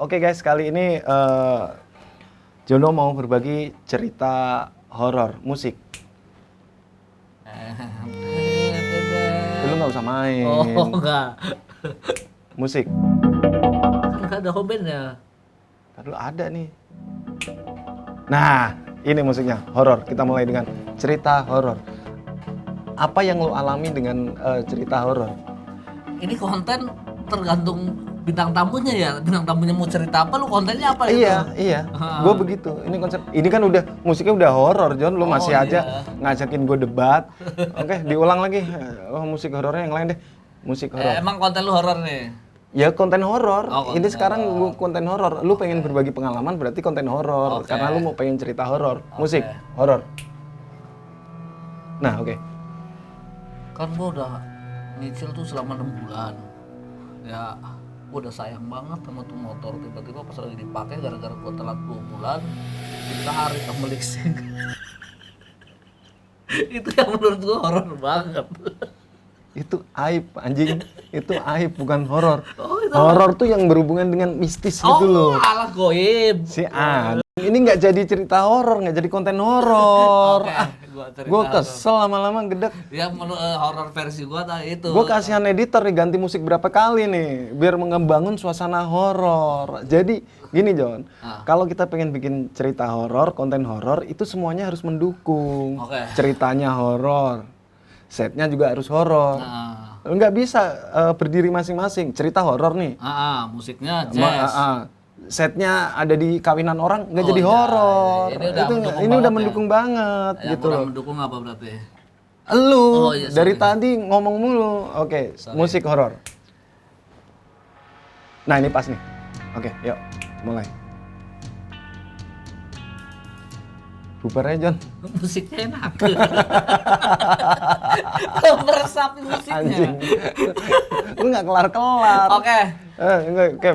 Oke guys, kali ini Jono mau berbagi cerita horor musik. Lu nggak usah main. Oh enggak. Musik. Kan enggak ada hobennya. Aduh ada nih. Nah, ini musiknya horor. Kita mulai dengan cerita horor. Apa yang lo alami dengan cerita horor? Ini konten tergantung bintang tamunya ya. Bintang tamunya mau cerita apa, lu kontennya apa gitu? Iya. Gue begitu. Ini konsep. Ini kan udah musiknya udah horor, John. Lu masih aja ngajakin gue debat. Oke, diulang lagi. Oh, musik horornya yang lain deh. Musik horor. Emang konten lu horor nih? Ya konten horor. Oh, Ini sekarang gua konten horor. Lu pengen berbagi pengalaman berarti konten horor. Karena lu mau pengen cerita horor. Musik horor. Nah, oke. Kan gua udah nyicil tuh selama 6 bulan. Ya, gua udah sayang banget sama tuh motor. Tiba-tiba pas lagi dipakai gara-gara gua telat 2 bulan, ditarik sama leasing. Itu yang menurut gua horor banget. Itu aib anjing. Itu aib bukan horor. Oh, itu horor tuh yang berhubungan dengan mistis gitu loh. alah goib. Si An. Ini nggak jadi cerita horor, nggak jadi konten horor. Gue kesel lama-lama gedek. Ya horor versi gua tadi itu. Gue kasihan editor nih ganti musik berapa kali nih biar membangun suasana horor. Jadi gini John, kalau kita pengen bikin cerita horor, konten horor itu semuanya harus mendukung. Ceritanya horor, setnya juga harus horor. Nggak bisa berdiri masing-masing. Cerita horor nih. Musiknya jazz. Setnya ada di kawinan orang nggak jadi horor. Ini udah mendukung banget Yang gitu. kurang mendukung apa berarti? Lu dari tadi ngomong mulu. Oke, musik horor. Nah, ini pas nih. Oke, yuk mulai. Bubar aja, John. Musiknya enak. Meresapi musiknya. Anjing. Lu nggak kelar-kelar. Oke. Oke.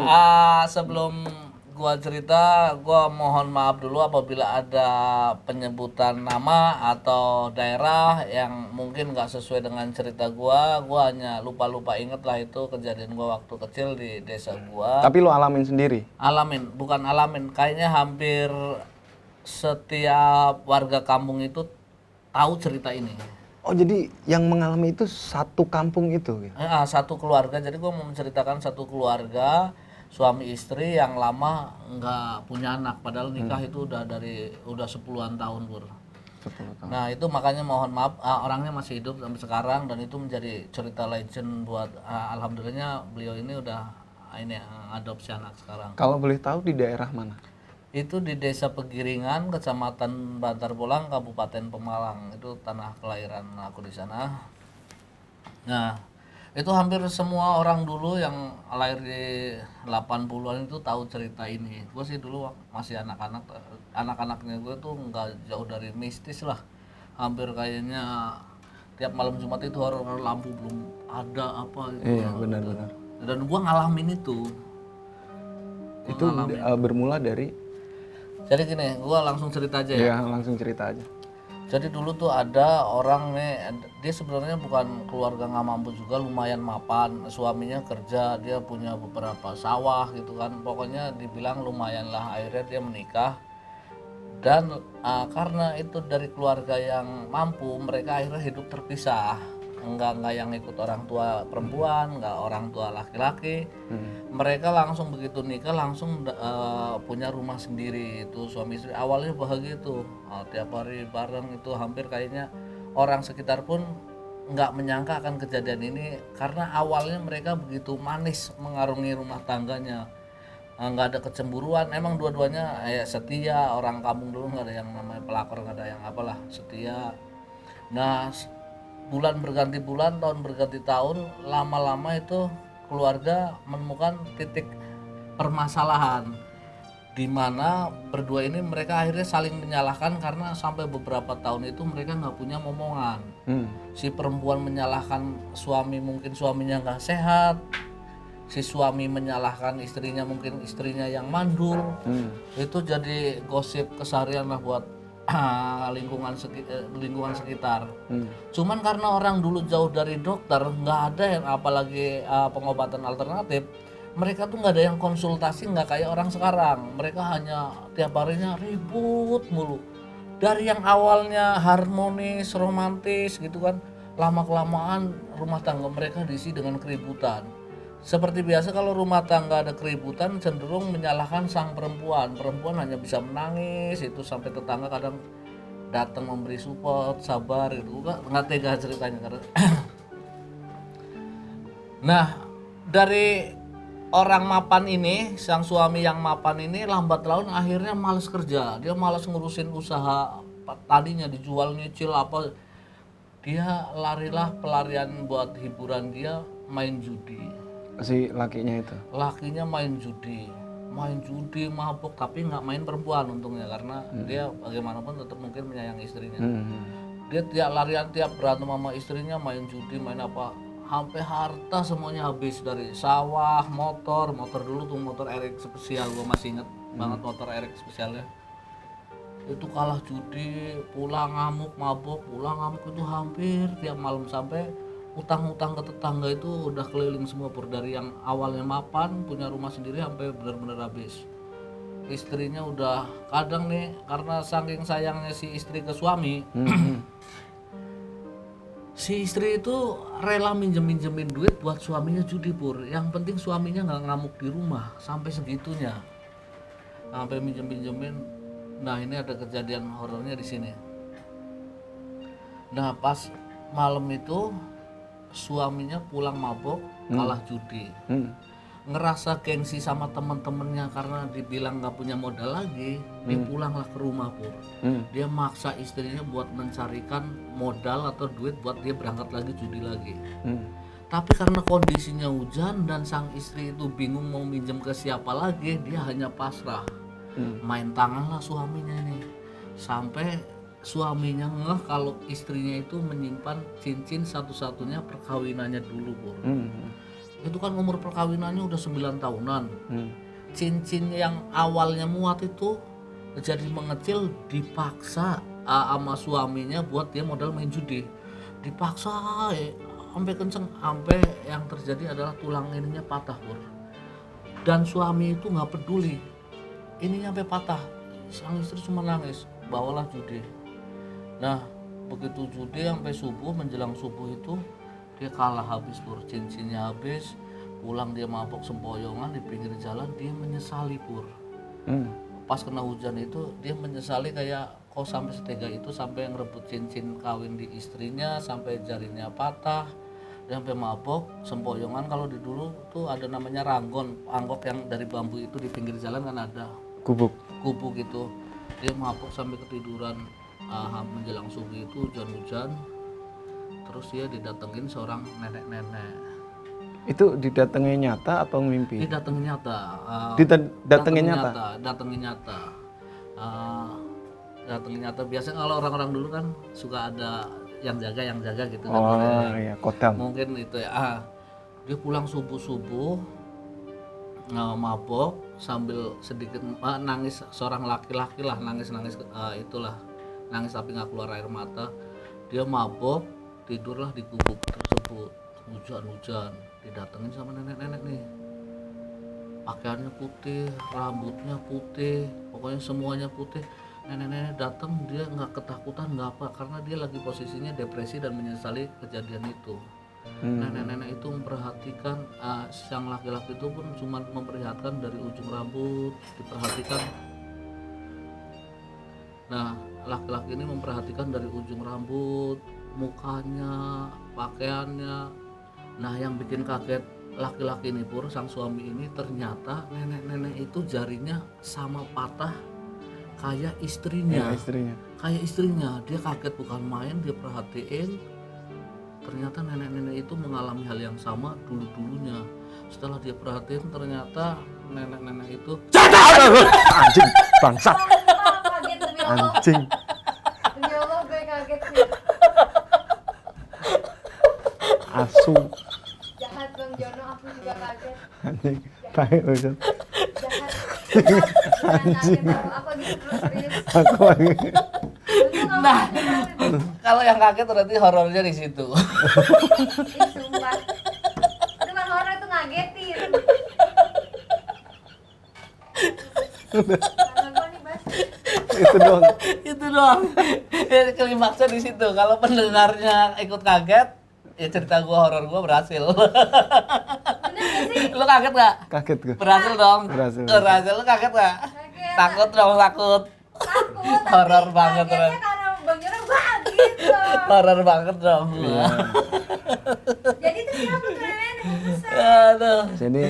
Sebelum gua cerita, gua mohon maaf dulu apabila ada penyebutan nama atau daerah yang mungkin nggak sesuai dengan cerita gua hanya lupa-lupa inget lah itu kejadian gua waktu kecil di desa gua. Tapi lu alamin sendiri? Bukan alamin, kayaknya hampir setiap warga kampung itu tahu cerita ini. Oh, jadi yang mengalami itu satu kampung itu? Satu keluarga, jadi gue mau menceritakan satu keluarga suami istri yang lama nggak punya anak, padahal nikah itu udah 10-an tahun Pur. 10 tahun. Nah itu makanya mohon maaf, orangnya masih hidup sampai sekarang dan itu menjadi cerita legend buat alhamdulillahnya beliau ini udah adopsi anak sekarang. Kalau boleh tahu di daerah mana? Itu di Desa Pegiringan, Kecamatan Bantar Bolang, Kabupaten Pemalang. Itu tanah kelahiran aku di sana. Nah, itu hampir semua orang dulu yang lahir di 80-an itu tahu cerita ini. Gue sih dulu masih anak-anaknya gue tuh nggak jauh dari mistis lah. Hampir kayaknya tiap malam Jumat itu horor lampu belum ada apa gitu. Iya, benar-benar. Dan gue ngalamin itu. Itu bermula dari? Jadi gini, gue langsung cerita aja ya. Iya, langsung cerita aja. Jadi dulu tuh ada orang nih, dia sebenarnya bukan keluarga nggak mampu juga, lumayan mapan. Suaminya kerja, dia punya beberapa sawah gitu kan. Pokoknya dibilang lumayan lah, akhirnya dia menikah. Dan karena itu dari keluarga yang mampu, mereka akhirnya hidup terpisah. Enggak yang ikut orang tua perempuan, enggak orang tua laki-laki. Mereka langsung begitu nikah langsung punya rumah sendiri. Itu suami istri awalnya bahagia tuh, tiap hari bareng itu hampir kayaknya orang sekitar pun nggak menyangka akan kejadian ini karena awalnya mereka begitu manis mengarungi rumah tangganya. Nggak ada kecemburuan, emang dua-duanya setia. Orang kampung dulu nggak ada yang namanya pelakor, nggak ada yang apalah, setia. Nah bulan berganti bulan, tahun berganti tahun, lama-lama itu keluarga menemukan titik permasalahan di mana berdua ini mereka akhirnya saling menyalahkan karena sampai beberapa tahun itu mereka nggak punya momongan. Si perempuan menyalahkan suami, mungkin suaminya nggak sehat. Si suami menyalahkan istrinya, mungkin istrinya yang mandul. Itu jadi gosip keseharian lah buat lingkungan sekitar. Cuman karena orang dulu jauh dari dokter, nggak ada yang apalagi pengobatan alternatif, mereka tuh nggak ada yang konsultasi, nggak kayak orang sekarang. Mereka hanya tiap harinya ribut mulu. Dari yang awalnya harmonis, romantis gitu kan, lama-kelamaan rumah tangga mereka diisi dengan keributan. Seperti biasa kalau rumah tangga ada keributan cenderung menyalahkan sang perempuan. Perempuan hanya bisa menangis, itu sampai tetangga kadang datang memberi support, sabar gitu. Nggak tega ceritanya karena Nah, dari orang mapan ini, sang suami yang mapan ini lambat laun akhirnya malas kerja. Dia malas ngurusin usaha tadinya dijual nyicil apa. Dia larilah pelarian buat hiburan dia main judi. Si lakinya itu. Lakinya main judi, mabuk tapi nggak main perempuan untungnya karena dia bagaimanapun tetap mungkin menyayangi istrinya. Dia tiap larian, tiap berantem sama istrinya main judi, main apa. Sampai harta semuanya habis dari sawah, motor dulu tuh motor RX spesial, gua masih inget banget motor RX spesialnya. Itu kalah judi, pulang ngamuk, mabok, pulang ngamuk itu hampir tiap malam sampai utang-utang ke tetangga itu udah keliling semua Pur, dari yang awalnya mapan punya rumah sendiri sampai benar-benar habis. Istrinya udah kadang nih karena saking sayangnya si istri ke suami. Si istri itu rela minjemin duit buat suaminya judi Pur. Yang penting suaminya nggak ngamuk di rumah sampai segitunya. Sampai minjemin. Nah ini ada kejadian horornya di sini. Nah pas malam itu suaminya pulang mabok kalah judi. Ngerasa gengsi sama teman-temannya karena dibilang nggak punya modal lagi, dia pulanglah ke rumah Pur. Dia maksa istrinya buat mencarikan modal atau duit buat dia berangkat lagi judi lagi. Tapi karena kondisinya hujan dan sang istri itu bingung mau minjem ke siapa lagi, dia hanya pasrah. Main tanganlah suaminya ini. Sampai suaminya ngeh kalau istrinya itu menyimpan cincin satu-satunya perkawinannya dulu Pur. Itu kan umur perkawinannya udah 9 tahunan. Cincin yang awalnya muat itu jadi mengecil, dipaksa sama suaminya buat dia modal main judi. Dipaksa sampai kenceng, sampai yang terjadi adalah tulang ininya patah Pur. Dan suami itu nggak peduli, ininya sampai patah. Sang istri cuma nangis, bawalah judi. Nah begitu judi sampai subuh, menjelang subuh itu dia kalah habis Pur, cincinnya habis. Pulang dia mabok sempoyongan di pinggir jalan, dia menyesali Pur. Pas kena hujan itu dia menyesali kayak kok sampai setega itu, sampai ngerebut cincin kawin di istrinya, sampai jarinya patah. Dia sampai mabok sempoyongan. Kalau di dulu tuh ada namanya ranggon, anggok yang dari bambu itu di pinggir jalan kan ada gubuk gitu. Dia mabok sampai ketiduran. Menjelang subuh itu hujan-hujan, terus dia didatengin seorang nenek-nenek. Itu didatengin nyata atau mimpi? Didatengin nyata. Datengin nyata. Datengin nyata. Biasanya kalau orang-orang dulu kan suka ada yang jaga gitu kan. Oh iya, kodam. Mungkin itu ya. Dia pulang subuh-subuh mabok sambil sedikit nangis, seorang laki-laki lah nangis itulah. Nangis tapi nggak keluar air mata. Dia mabok, tidurlah di gubuk tersebut. Hujan-hujan, didatengin sama nenek-nenek nih. Pakaiannya putih, rambutnya putih, pokoknya semuanya putih. Nenek-nenek datang, dia nggak ketakutan, nggak apa, karena dia lagi posisinya depresi dan menyesali kejadian itu. Nenek-nenek itu memperhatikan, sang laki-laki itu pun cuma memperlihatkan dari ujung rambut, diperhatikan. Nah, laki-laki ini memperhatikan dari ujung rambut, mukanya, pakaiannya. Nah, yang bikin kaget laki-laki ini Pur, sang suami ini, ternyata nenek-nenek itu jarinya sama patah kayak istrinya. Kayak istrinya. Dia kaget bukan main, dia perhatiin. Ternyata nenek-nenek itu mengalami hal yang sama dulu-dulunya. Setelah dia perhatiin, ternyata nenek-nenek itu anjing, bangsat. Anjing. Demi Allah gue kaget sih. Asu. Jahat Bang Jono, aku juga kaget. Anjing. Baik, Ustaz. Jahat. Anjing. Aku gitu terus serius. Aku lagi. Nah, kalau yang kaget berarti horornya di situ. Ih, sumpah. Itu kan horor, itu ngagetin. Karena gua nih Bas. Itu doang. Itu doang. Ya, klimaksnya di situ. Kalau pendengarnya ikut kaget, ya cerita gua horor gua berhasil. Bener gak sih? Lu kaget gak? Kaget gue. Berhasil dong. Berhasil. Berhasil. Lu kaget gak? Kaget. Takut dong, takut. Takut. tapi Horor banget, kagetnya Ren. karena Bang Jura wah gitu. Horor banget dong. Iya. Jadi itu siapa tuh Ren yang pesan? Aduh. Jadi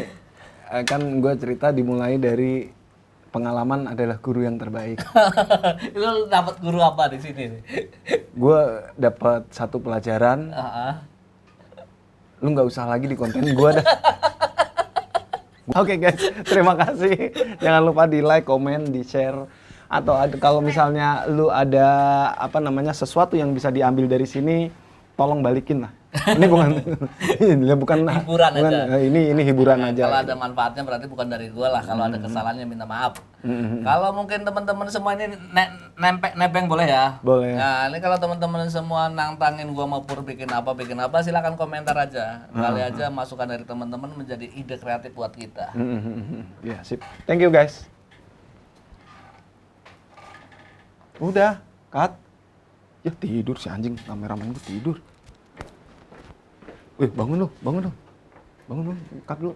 kan gue cerita dimulai dari pengalaman adalah guru yang terbaik. Lu dapat guru apa di sini nih? Gue dapat satu pelajaran, Ah, lu nggak usah lagi di konten gue dah. Oke guys, terima kasih. Jangan lupa di like, komen, di share. Atau kalau misalnya lu ada apa namanya sesuatu yang bisa diambil dari sini, tolong balikin lah. Ini bukan ini bukan Hiburan bukan, aja. Ini hiburan aja. Kalau ada manfaatnya berarti bukan dari gua lah. Kalau ada kesalahannya minta maaf. Kalau mungkin teman-teman semua ini nebeng boleh ya? Boleh. Nah, ini kalau teman-teman semua nantangin gua mau pur bikin apa, silakan komentar aja. Kali aja masukan dari teman-teman menjadi ide kreatif buat kita. Ya, sip. Thank you guys. Udah, cut. Ya tidur si anjing, kameramen gue tidur. Wih, bangun lu, bangun dong. Bangun, cut dulu.